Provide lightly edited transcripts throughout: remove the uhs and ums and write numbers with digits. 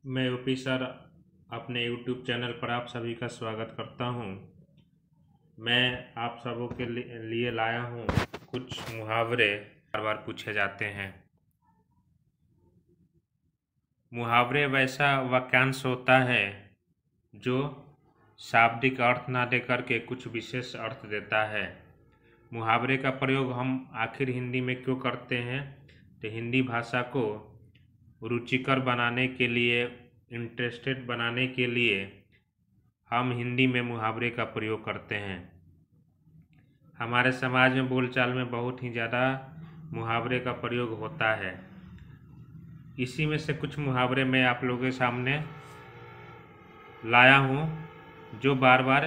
मैं UP sir अपने YouTube channel पर आप सभी का स्वागत करता हूं। मैं आप सबों के लिए लाया हूं कुछ मुहावरे बार बार पूछे जाते हैं। मुहावरे वैसा वाक्यांश होता है जो शाब्दिक अर्थ ना देकर के कुछ विशेष अर्थ देता है। मुहावरे का प्रयोग हम आखिर हिंदी में क्यों करते हैं? तो हिंदी भाषा को रुचिकर बनाने के लिए, इंटरेस्टेड बनाने के लिए हम हिंदी में मुहावरे का प्रयोग करते हैं। हमारे समाज में बोलचाल में बहुत ही ज़्यादा मुहावरे का प्रयोग होता है। इसी में से कुछ मुहावरे मैं आप लोगों के सामने लाया हूँ जो बार बार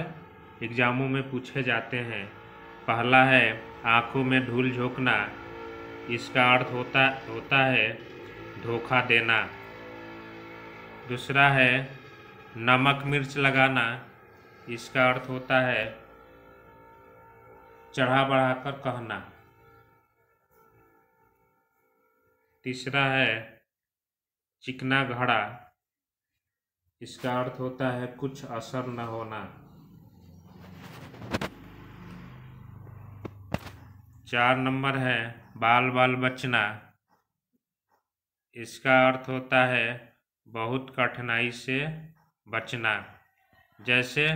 एग्ज़ामों में पूछे जाते हैं। पहला है आँखों में धूल झोंकना। इसका अर्थ होता है धोखा देना। दूसरा है नमक मिर्च लगाना। इसका अर्थ होता है चढ़ा बढ़ाकर कहना। तीसरा है चिकना घड़ा। इसका अर्थ होता है कुछ असर न होना। 4 नंबर है बाल बाल बचना। इसका अर्थ होता है बहुत कठिनाई से बचना। जैसे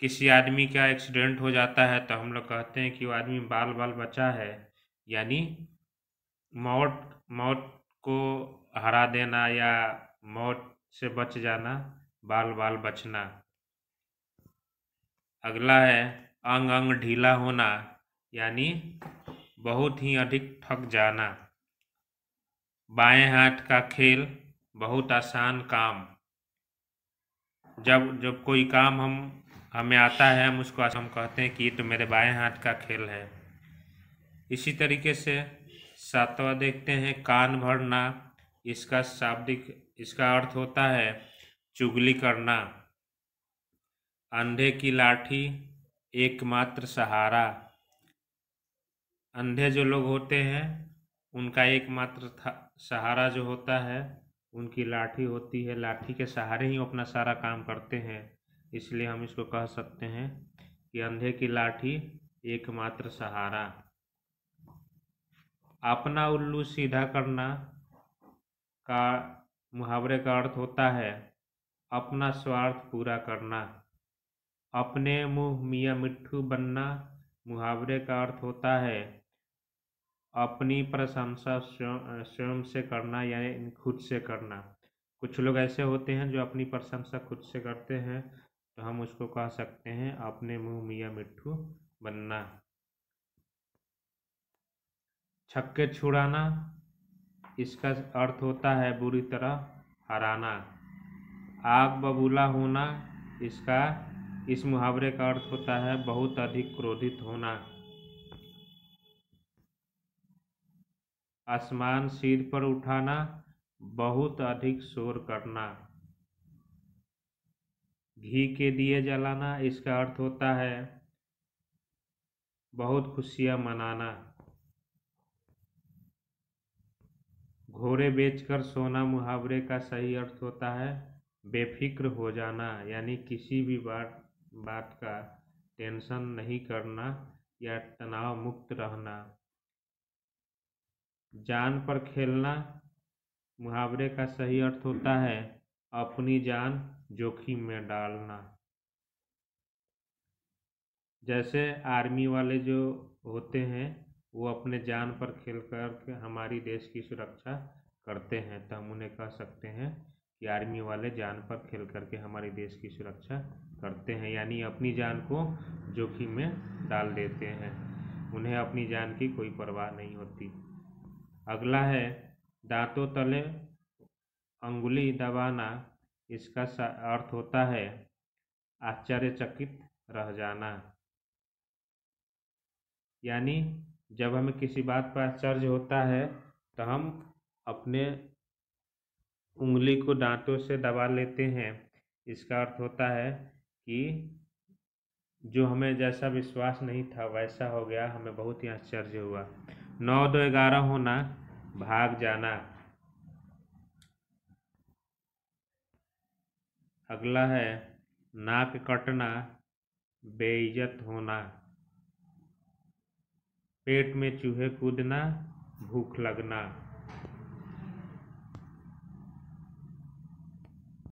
किसी आदमी का एक्सीडेंट हो जाता है तो हम लोग कहते हैं कि वो आदमी बाल बाल बचा है, यानी मौत को हरा देना या मौत से बच जाना, बाल बाल बचना। अगला है अंग अंग ढीला होना, यानी बहुत ही अधिक थक जाना। बाएं हाथ का खेल बहुत आसान काम। जब कोई काम हमें आता है हम कहते हैं कि ये तो मेरे बाएं हाथ का खेल है। इसी तरीके से 7वां देखते हैं कान भरना। इसका अर्थ होता है चुगली करना। अंधे की लाठी एकमात्र सहारा। अंधे जो लोग होते हैं उनका एकमात्र सहारा जो होता है उनकी लाठी होती है। लाठी के सहारे ही अपना सारा काम करते हैं, इसलिए हम इसको कह सकते हैं कि अंधे की लाठी एकमात्र सहारा। अपना उल्लू सीधा करना का मुहावरे का अर्थ होता है अपना स्वार्थ पूरा करना। अपने मुंह मियाँ मिट्ठू बनना मुहावरे का अर्थ होता है अपनी प्रशंसा स्वयं से करना, यानी खुद से करना। कुछ लोग ऐसे होते हैं जो अपनी प्रशंसा खुद से करते हैं, तो हम उसको कह सकते हैं अपने मुंह मियाँ मिट्ठू बनना। छक्के छुड़ाना। इसका अर्थ होता है बुरी तरह हराना। आग बबूला होना। इस मुहावरे का अर्थ होता है बहुत अधिक क्रोधित होना। आसमान सिर पर उठाना बहुत अधिक शोर करना। घी के दिए जलाना। इसका अर्थ होता है बहुत खुशियां मनाना। घोड़े बेचकर सोना मुहावरे का सही अर्थ होता है बेफिक्र हो जाना, यानी किसी भी बात का टेंशन नहीं करना या तनाव मुक्त रहना। जान पर खेलना मुहावरे का सही अर्थ होता है अपनी जान जोखिम में डालना। जैसे आर्मी वाले जो होते हैं वो अपने जान पर खेल कर हमारी देश की सुरक्षा करते हैं, तो हम उन्हें कह सकते हैं कि आर्मी वाले जान पर खेल करके हमारे देश की सुरक्षा करते हैं, यानी अपनी जान को जोखिम में डाल देते हैं। उन्हें अपनी जान की कोई परवाह नहीं होती। अगला है दांतों तले अंगुली दबाना। इसका अर्थ होता है आश्चर्यचकित रह जाना, यानी जब हमें किसी बात पर आश्चर्य होता है तो हम अपने उंगली को दांतों से दबा लेते हैं। इसका अर्थ होता है कि जो हमें जैसा विश्वास नहीं था वैसा हो गया, हमें बहुत ही आश्चर्य हुआ। 9 2 11 होना भाग जाना। अगला है नाक कटना, बेइज्जत होना। पेट में चूहे कूदना, भूख लगना।